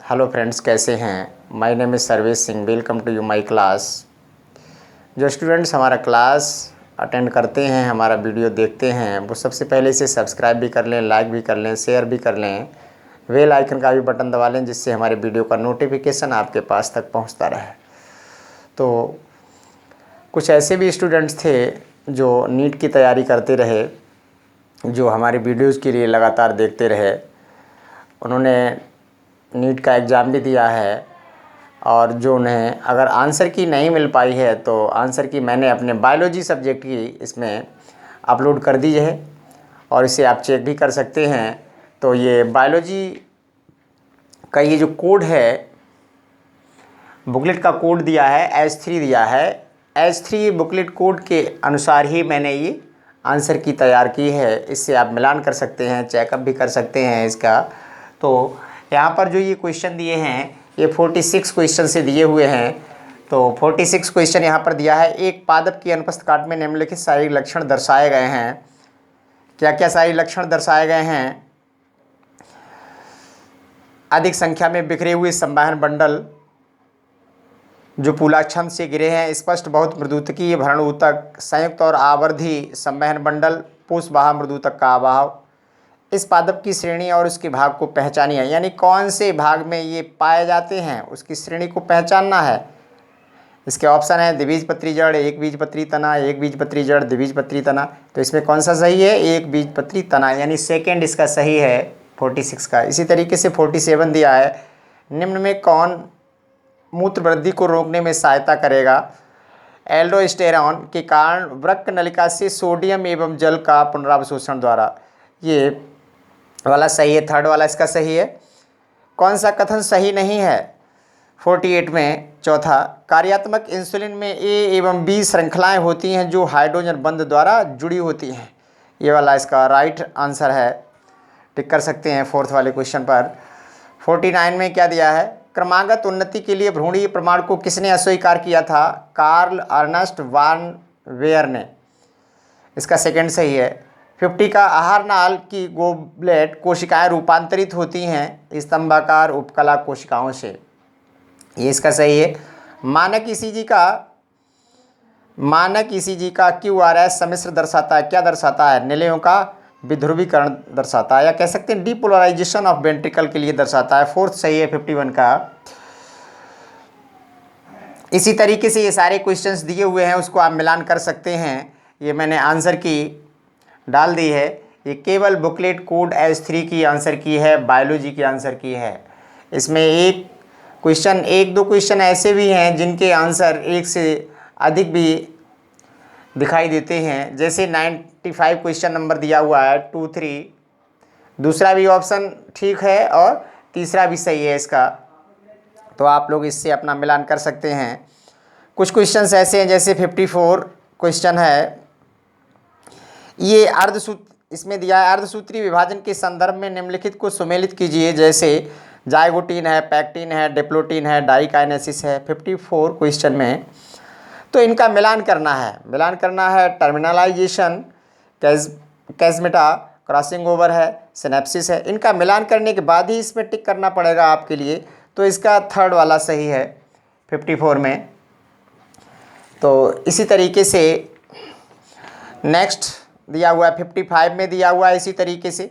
Hello friends, कैसे हैं। My name is Sarvesh Singh. Welcome to you my class. जो students हमारा क्लास अटेंड करते हैं, हमारा वीडियो देखते हैं, वो सबसे पहले इसे सब्सक्राइब भी कर लें, लाइक भी कर लें, शेयर भी कर लें, बेल आइकन का भी बटन दबा लें, जिससे हमारे वीडियो का नोटिफिकेशन आपके पास तक पहुंचता रहे। तो कुछ ऐसे भी स्टूडेंट्स थे जो नीट की तैयारी करते रहे, जो हमारे वीडियोज़ के लिए लगातार देखते रहे। उन्होंने नीट का एग्ज़ाम भी दिया है, और जो उन्हें अगर आंसर की नहीं मिल पाई है तो आंसर की मैंने अपने बायोलॉजी सब्जेक्ट की इसमें अपलोड कर दी है, और इसे आप चेक भी कर सकते हैं। तो ये बायोलॉजी का ये जो कोड है, बुकलेट का कोड दिया है, H3 दिया है। H3 बुकलेट कोड के अनुसार ही मैंने ये आंसर की तैयार की है। इससे आप मिलान कर सकते हैं, चेकअप भी कर सकते हैं इसका। तो यहाँ पर जो ये क्वेश्चन दिए हैं, ये 46 क्वेश्चन से दिए हुए हैं। तो 46 क्वेश्चन यहाँ पर दिया है। एक पादप की अनुपस्थित काट में निम्नलिखित शारीरिक लक्षण दर्शाए गए हैं। क्या क्या शारीरिक लक्षण दर्शाए गए हैं? अधिक संख्या में बिखरे हुए संवहन बंडल जो पुलाक्षम से गिरे हैं, स्पष्ट बहुत मृदुतकीय भरण ऊतक, संयुक्त और आवर्धी संवहन बंडल, पुष्पवाह मृदुतक का अभाव। इस पादप की श्रेणी और उसके भाग को पहचानिए, यानी कौन से भाग में ये पाए जाते हैं उसकी श्रेणी को पहचानना है। इसके ऑप्शन है द्विबीजपत्री जड़, एक बीजपत्री तना, एक बीजपत्री जड़, द्विबीजपत्री तना। तो इसमें कौन सा सही है? एक बीजपत्री तना, यानी सेकेंड इसका सही है 46 का। इसी तरीके से 47 दिया है, निम्न में कौन मूत्र वृद्धि को रोकने में सहायता करेगा? एल्डोस्टेरॉन के कारण वृक्क नलिका से सोडियम एवं जल का पुनरावशोषण द्वारा। ये वाला सही है, थर्ड वाला इसका सही है। कौन सा कथन सही नहीं है 48 में? चौथा, कार्यात्मक इंसुलिन में ए एवं बी श्रृंखलाएं होती हैं जो हाइड्रोजन बंध द्वारा जुड़ी होती हैं। ये वाला इसका राइट आंसर है, टिक कर सकते हैं फोर्थ वाले क्वेश्चन पर। 49 में क्या दिया है? क्रमागत उन्नति के लिए भ्रूणीय प्रमाण को किसने अस्वीकार किया था? कार्ल अर्नस्ट वान वेयर ने। इसका सेकंड सही है। 50 का, आहार नाल की गोबलेट कोशिकाएं रूपांतरित होती हैं स्तंभाकार उपकला कोशिकाओं से। ये इसका सही है। मानक ईसीजी का QRS सम्मिश्र दर्शाता है। क्या दर्शाता है? निलयों का विध्रुवीकरण दर्शाता है, या कह सकते हैं डीपोलराइजेशन ऑफ वेंट्रिकल के लिए दर्शाता है। फोर्थ सही है 51 का। इसी तरीके से ये सारे क्वेश्चंस दिए हुए हैं, उसको आप मिलान कर सकते हैं। ये मैंने आंसर की डाल दी है। ये केवल बुकलेट कोड H3 की आंसर की है, बायोलॉजी की आंसर की है। इसमें एक दो क्वेश्चन ऐसे भी हैं जिनके आंसर एक से अधिक भी दिखाई देते हैं, जैसे 95 क्वेश्चन नंबर दिया हुआ है 2, 3। दूसरा भी ऑप्शन ठीक है और तीसरा भी सही है इसका। तो आप लोग इससे अपना मिलान कर सकते हैं। कुछ क्वेश्चंस ऐसे हैं, जैसे 54 क्वेश्चन है, ये इसमें दिया है अर्धसूत्री विभाजन के संदर्भ में निम्नलिखित को सुमेलित कीजिए। जैसे जाइगोटीन है, पैक्टिन है, डिप्लोटीन है, डाइकाइनेसिस है 54 क्वेश्चन में। तो इनका मिलान करना है। टर्मिनलाइजेशन, कैज़मेटा, क्रॉसिंग ओवर है, सिनेप्सिस है। इनका मिलान करने के बाद ही इसमें टिक करना पड़ेगा आपके लिए। तो इसका थर्ड वाला सही है 54 में। तो इसी तरीके से नेक्स्ट दिया हुआ है 55 में दिया हुआ है। इसी तरीके से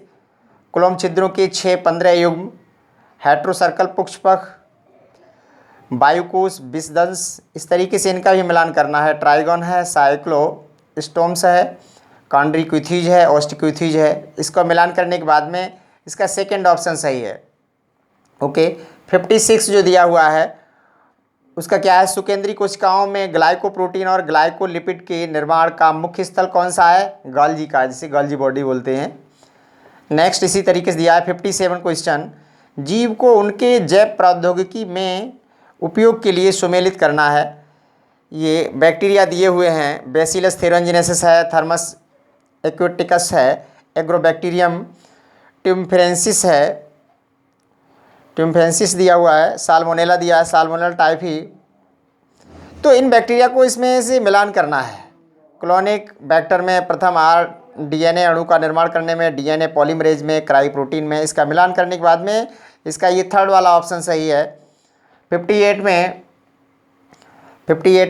कुलोम छिद्रों के 6-15 युग्म, हेट्रोसर्कल पुष्पक, वायुकोश, विषदंश, इस तरीके से इनका भी मिलान करना है। ट्राइगोन है, साइक्लोस्टोम्स है, कॉन्ड्रिक्यूथीज है, ऑस्टिक्यूथीज है। इसको मिलान करने के बाद में इसका सेकेंड ऑप्शन सही है। ओके। 56 जो दिया हुआ है उसका क्या है? सुकेंद्रीय कोशिकाओं में ग्लाइकोप्रोटीन और ग्लाइकोलिपिड के निर्माण का मुख्य स्थल कौन सा है? गोल्जी का, जिसे गोल्जी बॉडी बोलते हैं। नेक्स्ट इसी तरीके से दिया है 57 क्वेश्चन, जीव को उनके जैव प्रौद्योगिकी में उपयोग के लिए सुमेलित करना है। ये बैक्टीरिया दिए हुए हैं, बैसिलस थेरोंजिनेसिस है, थर्मस एक्वेटिकस है, एग्रोबैक्टीरियम ट्यूम्फेंसिस दिया हुआ है, साल्मोनेला दिया है, साल्मोनेला टाइफी। तो इन बैक्टीरिया को इसमें से मिलान करना है। क्लोनिक बैक्टर में प्रथम DNA अणु का निर्माण करने में, DNA पॉलीमरेज में, क्राई प्रोटीन में। इसका मिलान करने के बाद में इसका ये थर्ड वाला ऑप्शन सही है। 58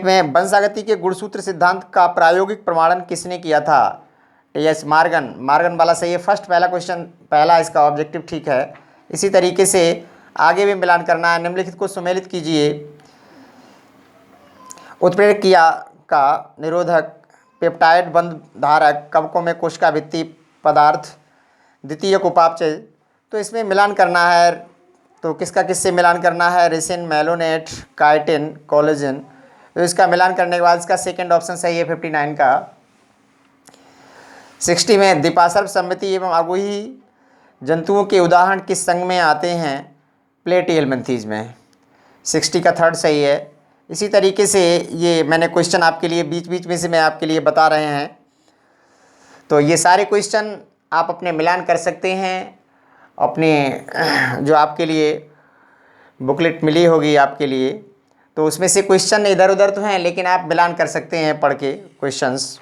में वंशागति के गुणसूत्र सिद्धांत का प्रायोगिक प्रमाणन किसने किया था? यस, मार्गन वाला सही है। फर्स्ट पहला क्वेश्चन, पहला इसका ऑब्जेक्टिव ठीक है। इसी तरीके से आगे भी मिलान करना है। निम्नलिखित को सुमेलित कीजिए। उत्प्रेरक क्रिया का निरोधक पेप्टाइड बंधधारक कवकों में कोशिका भित्ति पदार्थ द्वितीयक उपापचय। तो इसमें मिलान करना है, तो किसका किससे मिलान करना है? Resin, malonate, chitin, collagen. तो इसका मिलान करने के बाद इसका सेकंड ऑप्शन सही है 59 का। 60 में द्विपार्श्व सममिति एवं आगोही जंतुओं के उदाहरण किस संघ में आते हैं? प्लेटिहेल्मिन्थीज में। 60 का थर्ड सही है। इसी तरीके से ये मैंने क्वेश्चन आपके लिए बीच बीच में से मैं आपके लिए बता रहे हैं। तो ये सारे क्वेश्चन आप अपने मिलान कर सकते हैं। अपने जो आपके लिए बुकलेट मिली होगी आपके लिए, तो उसमें से क्वेश्चन इधर उधर तो हैं, लेकिन आप मिलान कर सकते हैं पढ़ के क्वेश्चंस।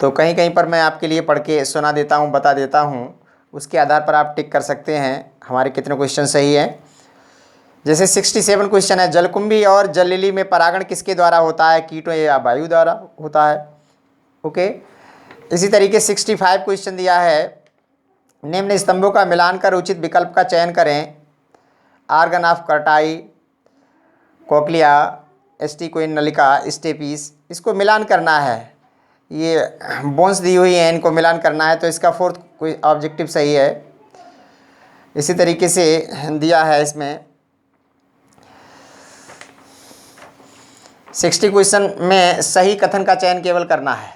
तो कहीं कहीं पर मैं आपके लिए पढ़ के सुना देता हूँ, बता देता हूँ, उसके आधार पर आप टिक कर सकते हैं हमारे कितने क्वेश्चन सही हैं। जैसे 67 क्वेश्चन है, जलकुंभी और जल लिली में परागण किसके द्वारा होता है? कीटों या वायु द्वारा होता है। ओके। इसी तरीके 65 क्वेश्चन दिया है, निम्न स्तंभों का मिलान कर उचित विकल्प का चयन करें। आर्गन ऑफ कर्टाई, कोक्लिया, एस्टिकोइन नलिका, स्टेपीस। इसको मिलान करना है। ये बोन्स दी हुई हैं, इनको मिलान करना है। तो इसका फोर्थ कोई ऑब्जेक्टिव सही है। इसी तरीके से दिया है इसमें 60 क्वेश्चन में सही कथन का चयन केवल करना है।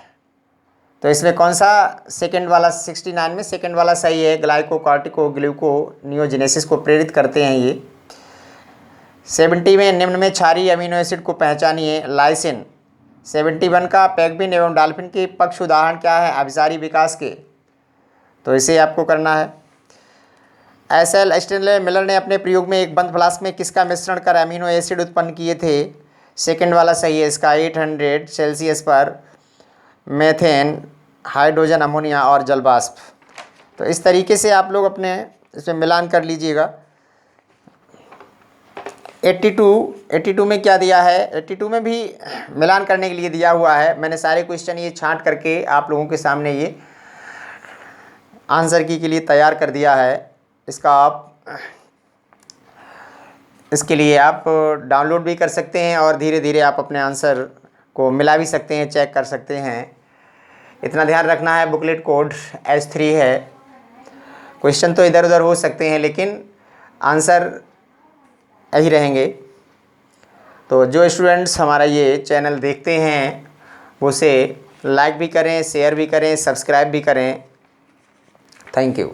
तो इसमें कौन सा सेकंड वाला 69 में सेकंड वाला सही है? ग्लाइकोकार्टिको ग्लूकोनियोजेनेसिस को प्रेरित करते हैं ये। 70 में निम्न में क्षारीय अमीनो एसिड को पहचानिए। लाइसिन। 71 का पैक्विन एवं डाल्फिन के पक्ष उदाहरण क्या है? अभिसारी विकास के। तो इसे आपको करना है। एसएल स्टेनले मिलर ने अपने प्रयोग में एक बंद फ्लास्क में किसका मिश्रण कर अमीनो एसिड उत्पन्न किए थे? सेकंड वाला सही है इसका। 800 सेल्सियस पर मेथेन, हाइड्रोजन, अमोनिया और जल वाष्प। तो इस तरीके से आप लोग अपने इसमें मिलान कर लीजिएगा। 82 में क्या दिया है? 82 में भी मिलान करने के लिए दिया हुआ है। मैंने सारे क्वेश्चन ये छांट करके आप लोगों के सामने ये आंसर की के लिए तैयार कर दिया है। इसके लिए आप डाउनलोड भी कर सकते हैं और धीरे धीरे आप अपने आंसर को मिला भी सकते हैं, चेक कर सकते हैं। इतना ध्यान रखना है, बुकलेट कोड H3 है। क्वेश्चन तो इधर उधर हो सकते हैं, लेकिन आंसर यही रहेंगे। तो जो स्टूडेंट्स हमारा ये चैनल देखते हैं वो उसे लाइक भी करें, शेयर भी करें, सब्सक्राइब भी करें। Thank you.